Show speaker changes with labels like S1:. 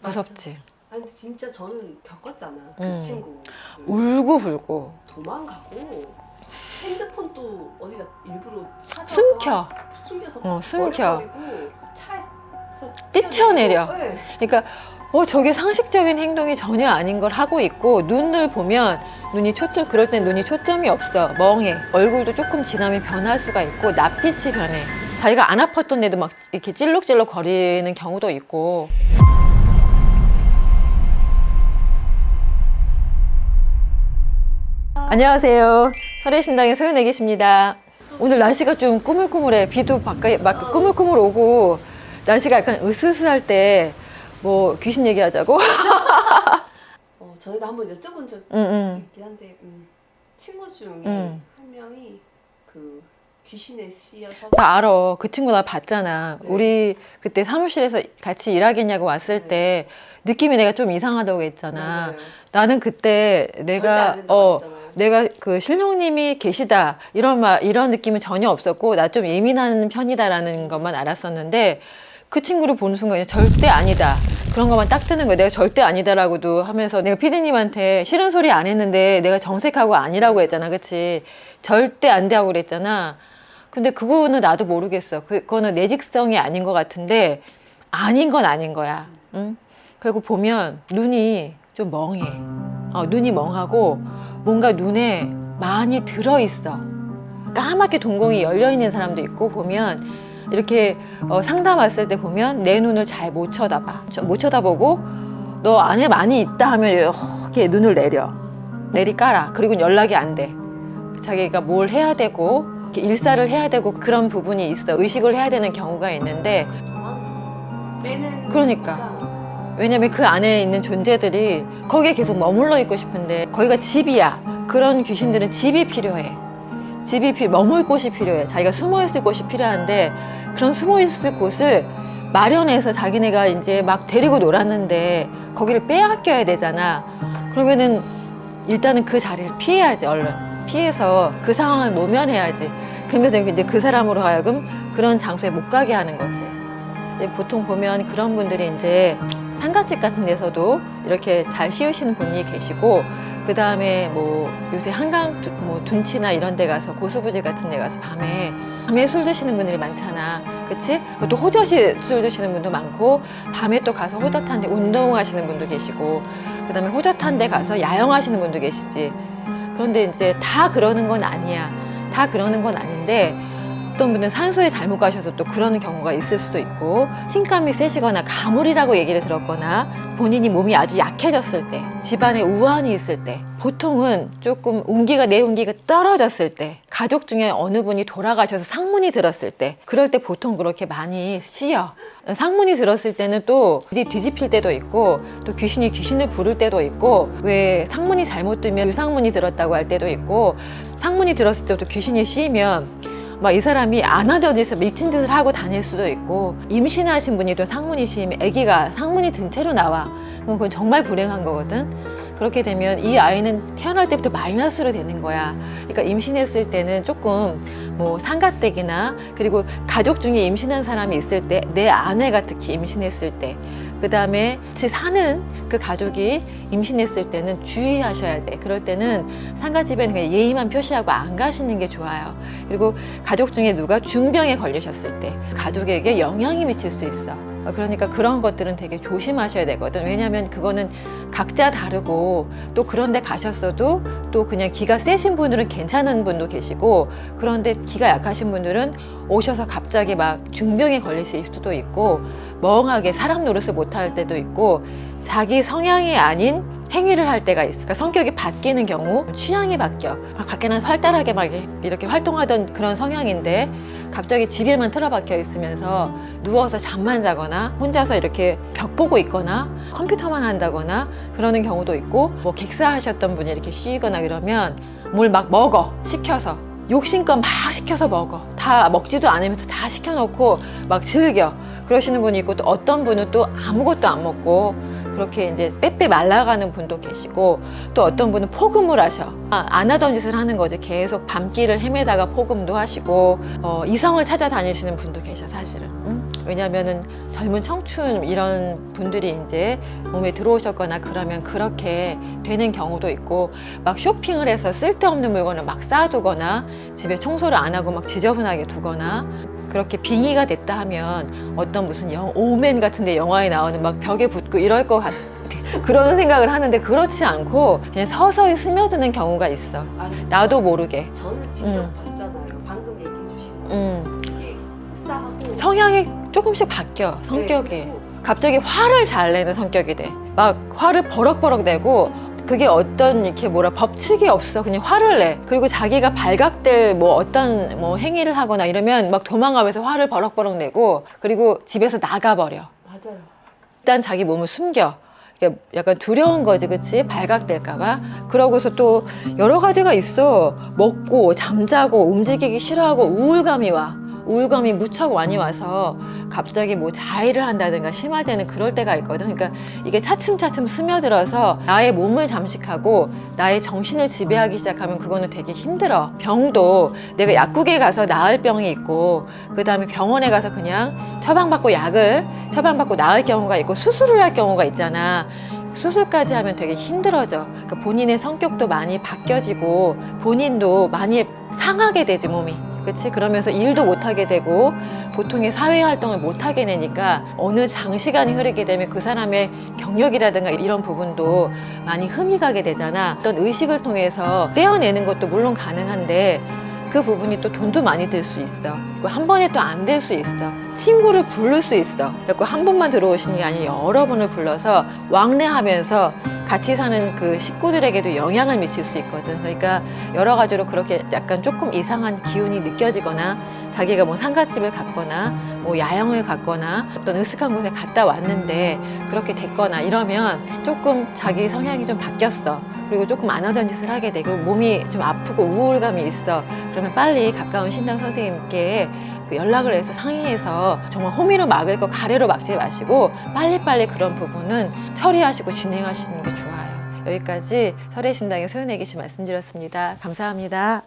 S1: 무섭지.
S2: 아니 진짜 저는 겪었잖아. 그
S1: 음.
S2: 친구.
S1: 울고 불고
S2: 도망가고 핸드폰도 어디다 일부러 찾아서
S1: 숨겨.
S2: 숨겨서
S1: 숨겨.
S2: 버려버리고 차에서
S1: 뛰쳐내려.
S2: 네.
S1: 그러니까 저게 상식적인 행동이 전혀 아닌 걸 하고 있고, 눈을 보면 눈이 초점, 그럴 땐 눈이 초점이 없어. 멍해. 얼굴도 조금 지나면 변할 수가 있고, 낯빛이 변해. 자기가 안 아팠던 애도 막 이렇게 찔럭찔럭 거리는 경우도 있고. 안녕하세요. 설해신당의 소연애기십니다. 오늘 날씨가 좀 꾸물꾸물해. 비도 바깥에 막 꾸물꾸물 오고, 날씨가 약간 으스스할 때 뭐 귀신 얘기하자고?
S2: 저희도 한번 여쭤본 적
S1: 응.
S2: 있긴 한데 친구 중에
S1: 응.
S2: 한 명이 그 귀신에 씌여서
S1: 나 알아. 그 친구 나 봤잖아.
S2: 네.
S1: 우리 그때 사무실에서 같이 일하겠냐고 왔을
S2: 네.
S1: 때 느낌이 내가 좀 이상하다고 했잖아.
S2: 맞아요.
S1: 나는 그때 내가 내가 그 신령님이 계시다 이런 느낌은 전혀 없었고, 나 좀 예민한 편이다라는 것만 알았었는데, 그 친구를 보는 순간 절대 아니다 그런 것만 딱 뜨는 거야. 내가 절대 아니다라고도 하면서 내가 피디님한테 싫은 소리 안 했는데 내가 정색하고 아니라고 했잖아. 그치? 절대 안 돼 하고 그랬잖아. 근데 그거는 나도 모르겠어. 그거는 내 직성이 아닌 것 같은데 아닌 건 아닌 거야. 응? 그리고 보면 눈이 좀 멍해. 눈이 멍하고 뭔가 눈에 많이 들어있어. 까맣게 동공이 열려있는 사람도 있고, 보면 이렇게 상담 왔을 때 보면 내 눈을 잘 못 쳐다봐. 못 쳐다보고 너 안에 많이 있다 하면 이렇게 눈을 내리 깔아. 그리고 연락이 안 돼. 자기가 뭘 해야 되고 이렇게 일사를 해야 되고 그런 부분이 있어. 의식을 해야 되는 경우가 있는데,
S2: 빼는
S1: 그러니까 왜냐면 그 안에 있는 존재들이 거기에 계속 머물러 있고 싶은데, 거기가 집이야. 그런 귀신들은 집이 필요해. 머물 곳이 필요해. 자기가 숨어 있을 곳이 필요한데, 그런 숨어 있을 곳을 마련해서 자기네가 이제 막 데리고 놀았는데 거기를 빼앗겨야 되잖아. 그러면은 일단은 그 자리를 피해야지. 얼른 피해서 그 상황을 모면해야지. 그러면서 이제 그 사람으로 하여금 그런 장소에 못 가게 하는 거지. 근데 보통 보면 그런 분들이 이제 상갓집 같은 데서도 이렇게 잘 씌우시는 분이 계시고, 그 다음에 뭐 요새 한강 뭐 둔치나 이런 데 가서 고수부지 같은 데 가서 밤에 술 드시는 분들이 많잖아. 그치? 그것도 호젓이 술 드시는 분도 많고, 밤에 또 가서 호젓한 데 운동하시는 분도 계시고, 그 다음에 호젓한 데 가서 야영하시는 분도 계시지. 그런데 이제 다 그러는 건 아니야. 다 그러는 건 아닌데, 어떤 분은 산소에 잘못 가셔서 또 그러는 경우가 있을 수도 있고, 신감이 세시거나 가물이라고 얘기를 들었거나, 본인이 몸이 아주 약해졌을 때, 집안에 우환이 있을 때, 보통은 조금 내 운기가 떨어졌을 때, 가족 중에 어느 분이 돌아가셔서 상문이 들었을 때, 그럴 때 보통 그렇게 많이 씌여. 상문이 들었을 때는 또 일이 뒤집힐 때도 있고, 또 귀신이 귀신을 부를 때도 있고, 왜 상문이 잘못 들면 유상문이 들었다고 할 때도 있고, 상문이 들었을 때도 귀신이 씌이면 막 이 사람이 안아져서 미친 짓을 하고 다닐 수도 있고, 임신하신 분이 또 상문이 씌이면 아기가 상문이 든 채로 나와. 그건 정말 불행한 거거든. 그렇게 되면 이 아이는 태어날 때부터 마이너스로 되는 거야. 그러니까 임신했을 때는 조금 뭐 상가댁이나, 그리고 가족 중에 임신한 사람이 있을 때, 내 아내가 특히 임신했을 때, 그 다음에 같이 사는 그 가족이 임신했을 때는 주의하셔야 돼. 그럴 때는 상가집에는 그냥 예의만 표시하고 안 가시는 게 좋아요. 그리고 가족 중에 누가 중병에 걸리셨을 때 가족에게 영향이 미칠 수 있어. 그러니까 그런 것들은 되게 조심하셔야 되거든. 왜냐하면 그거는 각자 다르고, 또 그런 데 가셨어도 또 그냥 기가 세신 분들은 괜찮은 분도 계시고, 그런데 기가 약하신 분들은 오셔서 갑자기 막 중병에 걸리실 수도 있고, 멍하게 사람 노릇을 못할 때도 있고, 자기 성향이 아닌 행위를 할 때가 있어. 그러니까 성격이 바뀌는 경우, 취향이 바뀌어. 밖에는 활달하게 막 이렇게 활동하던 그런 성향인데 갑자기 집에만 틀어박혀 있으면서 누워서 잠만 자거나 혼자서 이렇게 벽 보고 있거나 컴퓨터만 한다거나 그러는 경우도 있고, 뭐 객사하셨던 분이 이렇게 쉬거나 그러면 뭘 막 먹어. 시켜서 욕심껏 막 시켜서 먹어. 다 먹지도 않으면서 다 시켜놓고 막 즐겨. 그러시는 분이 있고, 또 어떤 분은 또 아무것도 안 먹고 그렇게 이제 빼빼 말라가는 분도 계시고, 또 어떤 분은 포금을 하셔. 안 하던 짓을 하는 거지. 계속 밤길을 헤매다가 포금도 하시고, 이성을 찾아다니시는 분도 계셔, 사실은. 응? 왜냐면은 젊은 청춘 이런 분들이 이제 몸에 들어오셨거나 그러면 그렇게 되는 경우도 있고, 막 쇼핑을 해서 쓸데없는 물건을 막 쌓아두거나 집에 청소를 안 하고 막 지저분하게 두거나 그렇게 빙의가 됐다 하면 어떤 무슨 오맨 같은데 영화에 나오는 막 벽에 붙고 이럴 것 같아. 그런 생각을 하는데 그렇지 않고 그냥 서서히 스며드는 경우가 있어.
S2: 아니,
S1: 나도 모르게.
S2: 저는 직접 봤잖아요. 방금 얘기해 주신 거. 이게 흡사하고
S1: 성향이 조금씩 바뀌어, 성격이.
S2: 네, 그리고
S1: 갑자기 화를 잘 내는 성격이 돼. 막 화를 버럭버럭 내고, 그게 어떤 이렇게 법칙이 없어. 그냥 화를 내. 그리고 자기가 발각될 어떤 행위를 하거나 이러면 막 도망가면서 화를 버럭버럭 내고, 그리고 집에서 나가버려.
S2: 맞아요.
S1: 일단 자기 몸을 숨겨. 이게 약간 두려운 거지, 그치? 발각될까봐. 그러고서 또 여러 가지가 있어. 먹고, 잠자고, 움직이기 싫어하고, 우울감이 와. 우울감이 무척 많이 와서 갑자기 자해를 한다든가 심할 때는 그럴 때가 있거든. 그러니까 이게 차츰차츰 스며들어서 나의 몸을 잠식하고 나의 정신을 지배하기 시작하면 그거는 되게 힘들어. 병도 내가 약국에 가서 나을 병이 있고, 그 다음에 병원에 가서 그냥 처방받고 나을 경우가 있고, 수술을 할 경우가 있잖아. 수술까지 하면 되게 힘들어져. 그러니까 본인의 성격도 많이 바뀌어지고 본인도 많이 상하게 되지, 몸이. 그치? 그러면서 일도 못하게 되고 보통의 사회활동을 못하게 되니까 어느 장시간이 흐르게 되면 그 사람의 경력이라든가 이런 부분도 많이 흠이 가게 되잖아. 어떤 의식을 통해서 떼어내는 것도 물론 가능한데 그 부분이 또 돈도 많이 들 수 있어. 한 번에 또 안 될 수 있어. 친구를 부를 수 있어. 그래서 한 분만 들어오시는 게 아니라 여러 분을 불러서 왕래하면서 같이 사는 그 식구들에게도 영향을 미칠 수 있거든. 그러니까 여러 가지로 그렇게 약간 조금 이상한 기운이 느껴지거나, 자기가 상갓집을 갔거나 야영을 갔거나 어떤 으슥한 곳에 갔다 왔는데 그렇게 됐거나 이러면 조금 자기 성향이 좀 바뀌었어. 그리고 조금 안 하던 짓을 하게 되고 몸이 좀 아프고 우울감이 있어. 그러면 빨리 가까운 신당 선생님께 연락을 해서 상의해서, 정말 호미로 막을 거 가래로 막지 마시고 빨리빨리 그런 부분은 처리하시고 진행하시는 게 좋아요. 여기까지 설혜신당의 소연애기씨 말씀드렸습니다. 감사합니다.